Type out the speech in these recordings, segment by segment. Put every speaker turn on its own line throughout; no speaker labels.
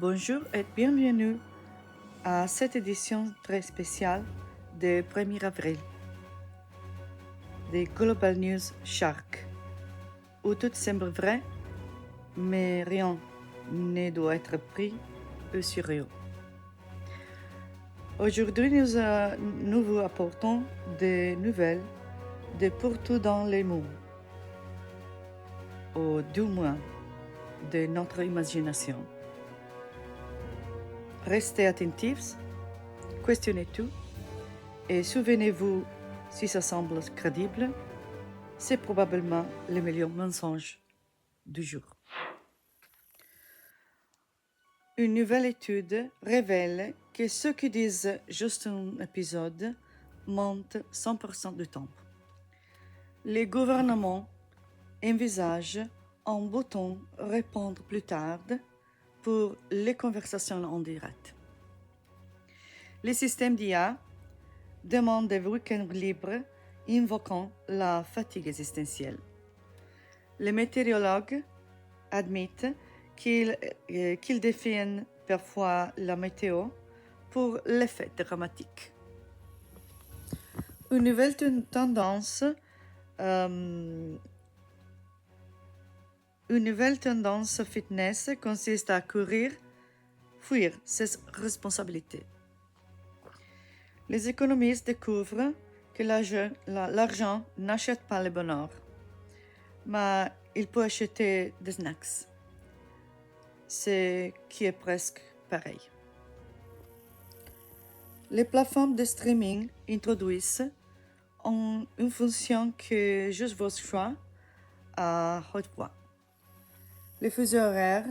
Bonjour et bienvenue à cette édition très spéciale du 1er avril des Global News Shark, où tout semble vrai, mais rien ne doit être pris au sérieux. Aujourd'hui, nous vous apportons des nouvelles de partout dans le monde, ou du moins de notre imagination. Restez attentifs, questionnez tout, et souvenez-vous, si ça semble crédible, c'est probablement le meilleur mensonge du jour. Une nouvelle étude révèle que ceux qui disent juste un épisode mentent 100% du temps. Les gouvernements envisagent un bouton répondre plus tard pour les conversations en direct. Les systèmes d'IA demandent des week-ends libres invoquant la fatigue existentielle. Les météorologues admettent qu'ils défiennent parfois la météo pour l'effet dramatique. Une nouvelle tendance fitness consiste à fuir ses responsabilités. Les économistes découvrent que l'argent n'achète pas le bonheur, mais il peut acheter des snacks, ce qui est presque pareil. Les plateformes de streaming introduisent une fonction que juste vos choix à haute voix. Les fuseaux horaires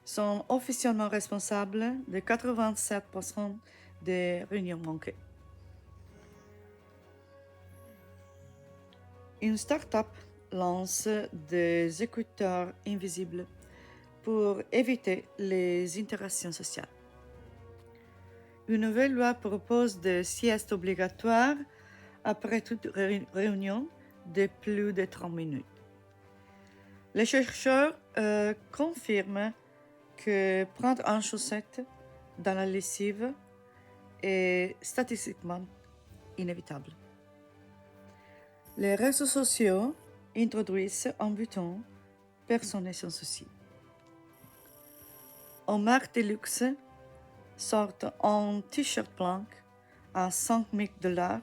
sont officiellement responsables de 87% des réunions manquées. Une start-up lance des écouteurs invisibles pour éviter les interactions sociales. Une nouvelle loi propose des siestes obligatoires après toute réunion de plus de 30 minutes. Les chercheurs confirment que prendre une chaussette dans la lessive est statistiquement inévitable. Les réseaux sociaux introduisent un bouton « Personne n'est sans souci ». Une marque de luxe sort un t-shirt blanc à $5,000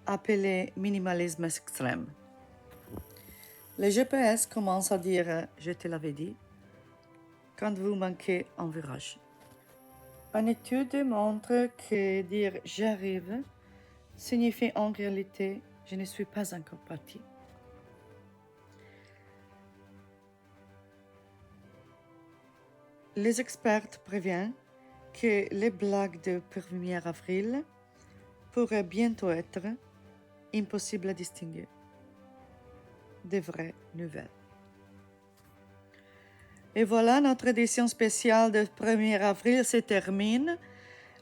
appelé minimalisme extrême. Les GPS commencent à dire « je te l'avais dit » quand vous manquez un virage. Une étude montre que dire « j'arrive » signifie en réalité « je ne suis pas encore parti ». Les experts préviennent que les blagues de 1er avril pourraient bientôt être impossibles à distinguer des vraies nouvelles. Et voilà, notre édition spéciale de 1er avril se termine.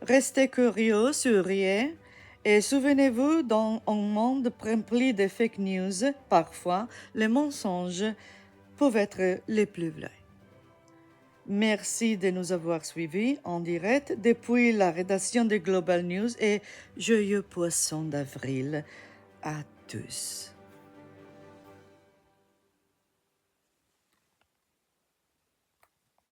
Restez curieux, souriez et souvenez-vous, dans un monde rempli de fake news, parfois, les mensonges peuvent être les plus vrais. Merci de nous avoir suivis en direct depuis la rédaction de Global News et joyeux poisson d'avril à tous.